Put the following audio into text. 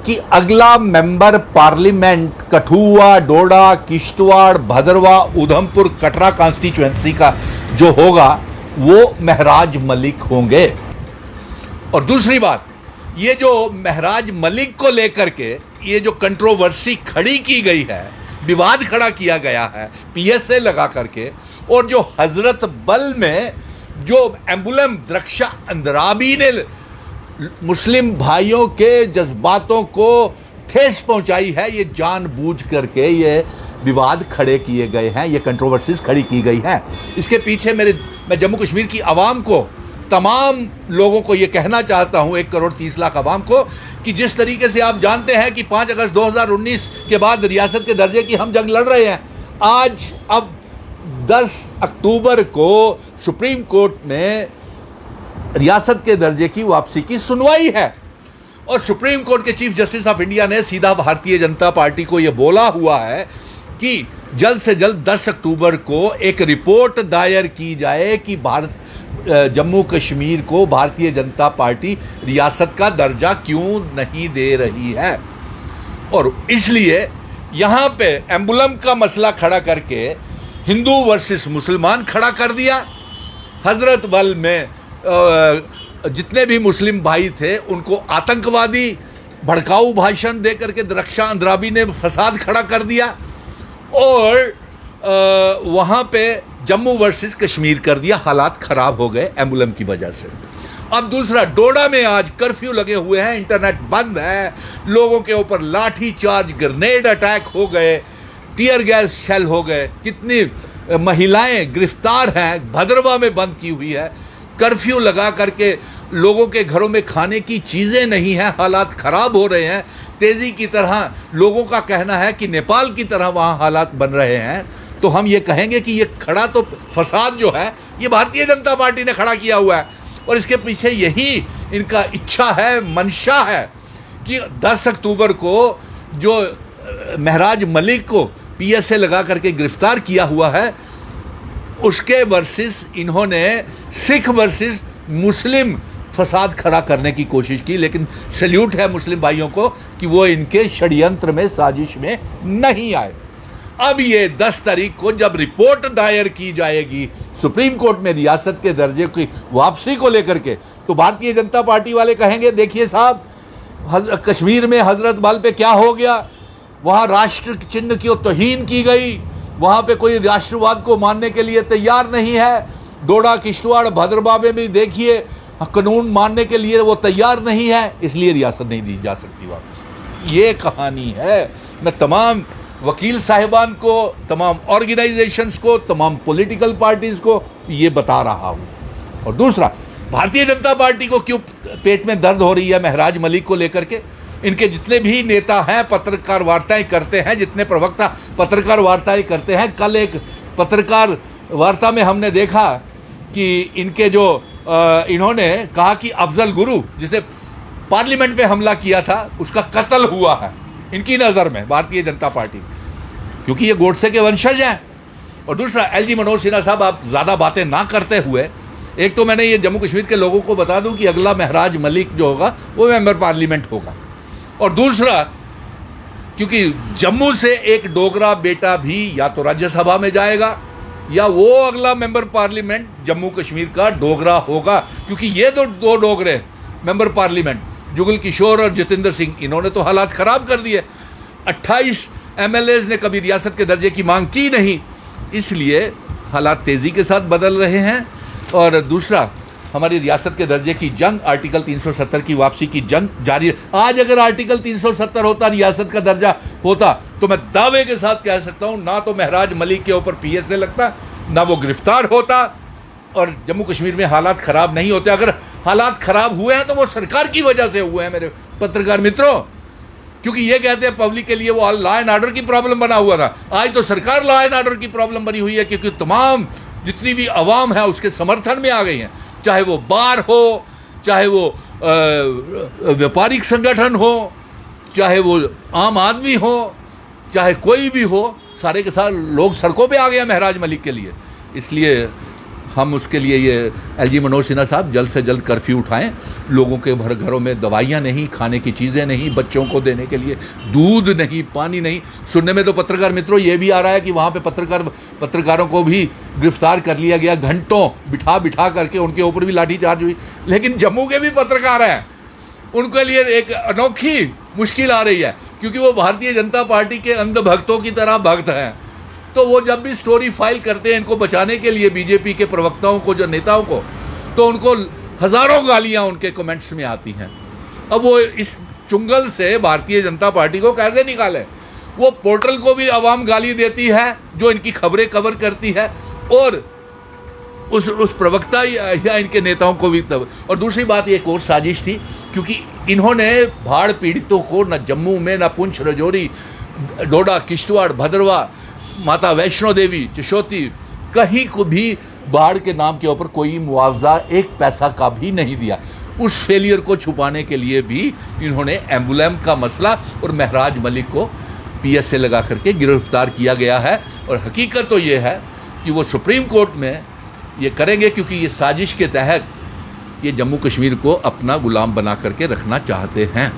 कि अगला member parliament Kathua, डोडा, Kishtwar, Bhaderwah, Udhampur, Katra constituency का जो होगा वो महराज मलिक होंगे। और दूसरी बात, ये जो महराज मलिक को लेकर के ये जो कंट्रोवर्सी खड़ी की गई है, विवाद खड़ा किया गया है पीएसए लगा करके, और जो हजरत बल में जो एम्बुलम द्रक्षा अंद्राबी ने मुस्लिम भाइयों के जज्बातों को ठेस पहुंचाई है, ये जानबूझ करके ये विवाद खड़े किए गए हैं, ये कंट्रोवर्सीज खड़ी की गई हैं। इसके पीछे मैं जम्मू कश्मीर की आवाम को, तमाम लोगों को ये कहना चाहता हूँ, 1 करोड़ 30 लाख आवाम को, कि जिस तरीके से आप जानते हैं कि 5 अगस्त 2019 के बाद रियासत के दर्जे की हम जंग लड़ रहे हैं, आज अब 10 अक्टूबर को सुप्रीम कोर्ट में रियासत के दर्जे की वापसी की सुनवाई है। और सुप्रीम कोर्ट के चीफ जस्टिस ऑफ इंडिया ने सीधा भारतीय जनता पार्टी को यह बोला हुआ है कि जल्द से जल्द 10 अक्टूबर को एक रिपोर्ट दायर की जाए कि जम्मू कश्मीर को भारतीय जनता पार्टी रियासत का दर्जा क्यों नहीं दे रही है। और इसलिए यहाँ पे एम्बुलम का मसला खड़ा करके हिंदू वर्सेस मुसलमान खड़ा कर दिया। हजरत बल में जितने भी मुस्लिम भाई थे उनको आतंकवादी भड़काऊ भाषण दे करके रक्षा अंद्राबी ने फसाद खड़ा कर दिया, और वहाँ पे जम्मू वर्सेस कश्मीर कर दिया। हालात ख़राब हो गए एम्बुलम की वजह से। अब दूसरा, डोडा में आज कर्फ्यू लगे हुए हैं, इंटरनेट बंद है, लोगों के ऊपर लाठी चार्ज, ग्रेनेड अटैक हो गए, टीयर गैस शेल हो गए, कितनी महिलाएं गिरफ्तार हैं, भदरवा में बंद की हुई है, कर्फ्यू लगा करके लोगों के घरों में खाने की चीज़ें नहीं हैं, हालात ख़राब हो रहे हैं तेज़ी की तरह। लोगों का कहना है कि नेपाल की तरह वहाँ हालात बन रहे हैं। तो हम ये कहेंगे कि ये खड़ा तो फसाद जो है ये भारतीय जनता पार्टी ने खड़ा किया हुआ है, और इसके पीछे यही इनका इच्छा है, मंशा है कि 10 अक्टूबर को जो महराज मलिक को पीएसए लगा करके गिरफ्तार किया हुआ है, उसके वर्सेस इन्होंने सिख वर्सेस मुस्लिम फसाद खड़ा करने की कोशिश की। लेकिन सैल्यूट है मुस्लिम भाइयों को कि वो इनके षड्यंत्र में, साजिश में नहीं आए। अब ये 10 तारीख को जब रिपोर्ट दायर की जाएगी सुप्रीम कोर्ट में रियासत के दर्जे की वापसी को लेकर के, तो भारतीय जनता पार्टी वाले कहेंगे देखिए साहब, कश्मीर में हजरत बल पे क्या हो गया, वहाँ राष्ट्र चिन्ह की तौहीन की गई, वहाँ पे कोई राष्ट्रवाद को मानने के लिए तैयार नहीं है। डोडा, किश्तवाड़, भदरवा में भी देखिए कानून मानने के लिए वो तैयार नहीं है, इसलिए रियासत नहीं दी जा सकती वापस। ये कहानी है। मैं तमाम वकील साहिबान को, तमाम ऑर्गेनाइजेशंस को, तमाम पॉलिटिकल पार्टीज़ को ये बता रहा हूँ। और दूसरा, भारतीय जनता पार्टी को क्यों पेट में दर्द हो रही है महराज मलिक को लेकर के। इनके जितने भी नेता हैं पत्रकार वार्ताएं करते हैं, जितने प्रवक्ता पत्रकार वार्ताएं करते हैं। कल एक पत्रकार वार्ता में हमने देखा कि इनके जो इन्होंने कहा कि अफजल गुरु जिसने पार्लियामेंट पे हमला किया था उसका कत्ल हुआ है इनकी नज़र में भारतीय जनता पार्टी, क्योंकि ये गोडसे के वंशज हैं। और दूसरा, एलजी मनोज सिन्हा साहब, आप ज़्यादा बातें ना करते हुए, एक तो मैंने ये जम्मू कश्मीर के लोगों को बता दूं कि अगला महराज मलिक जो होगा वो मेंबर पार्लियामेंट होगा। और दूसरा, क्योंकि जम्मू से एक डोगरा बेटा भी या तो राज्यसभा में जाएगा या वो अगला मेंबर पार्लियामेंट जम्मू कश्मीर का डोगरा होगा, क्योंकि ये तो 2 डोगरे मेंबर पार्लियामेंट, जुगल किशोर और जितेंद्र सिंह, इन्होंने तो हालात ख़राब कर दिए। 28 एमएलएज ने कभी रियासत के दर्जे की मांग की नहीं, इसलिए हालात तेज़ी के साथ बदल रहे हैं। और दूसरा, हमारी रियासत के दर्जे की जंग, आर्टिकल 370 की वापसी की जंग जारी है। आज अगर आर्टिकल 370 होता, रियासत का दर्जा होता, तो मैं दावे के साथ कह सकता हूं ना तो महराज मलिक के ऊपर पीएसए लगता, ना वो गिरफ्तार होता, और जम्मू कश्मीर में हालात ख़राब नहीं होते। अगर हालात ख़राब हुए हैं तो वो सरकार की वजह से हुए हैं मेरे पत्रकार मित्रों, क्योंकि ये कहते हैं पब्लिक के लिए वो लॉ एंड ऑर्डर की प्रॉब्लम बना हुआ था। आज तो सरकार लॉ एंड ऑर्डर की प्रॉब्लम बनी हुई है, क्योंकि तमाम जितनी भी आवाम है उसके समर्थन में आ गई हैं, चाहे वो बार हो, चाहे वो व्यापारिक संगठन हो, चाहे वो आम आदमी हो, चाहे कोई भी हो, सारे के सारे लोग सड़कों पे आ गए हैं महराज मलिक के लिए। इसलिए हम उसके लिए ये एलजी मनोज सिन्हा साहब जल्द से जल्द कर्फ्यू उठाएं, लोगों के घरों में दवाइयाँ नहीं, खाने की चीज़ें नहीं, बच्चों को देने के लिए दूध नहीं, पानी नहीं। सुनने में तो पत्रकार मित्रों ये भी आ रहा है कि वहाँ पे पत्रकारों को भी गिरफ्तार कर लिया गया, घंटों बिठा करके उनके ऊपर भी लाठीचार्ज हुई। लेकिन जम्मू के भी पत्रकार हैं, उनके लिए एक अनोखी मुश्किल आ रही है, क्योंकि वो भारतीय जनता पार्टी के अंध भक्तों की तरह भक्त हैं। तो वो जब भी स्टोरी फाइल करते हैं इनको बचाने के लिए, बीजेपी के प्रवक्ताओं को, जो नेताओं को, तो उनको हज़ारों गालियां उनके कमेंट्स में आती हैं। अब वो इस चुंगल से भारतीय जनता पार्टी को कैसे निकाले? वो पोर्टल को भी आवाम गाली देती है जो इनकी खबरें कवर करती है, और उस प्रवक्ता या इनके नेताओं को भी तब। और दूसरी बात, एक और साजिश थी, क्योंकि इन्होंने बाढ़ पीड़ितों को न जम्मू में, न पुंछ, राजौरी, डोडा, किश्तवाड़, भद्रवाह, माता वैष्णो देवी, चशोती, कहीं को भी बाढ़ के नाम के ऊपर कोई मुआवजा एक पैसा का भी नहीं दिया। उस फेलियर को छुपाने के लिए भी इन्होंने एम्बुलेम का मसला और महराज मलिक को पीएसए लगा करके गिरफ्तार किया गया है। और हकीकत तो ये है कि वो सुप्रीम कोर्ट में ये करेंगे, क्योंकि ये साजिश के तहत ये जम्मू कश्मीर को अपना गुलाम बना करके रखना चाहते हैं।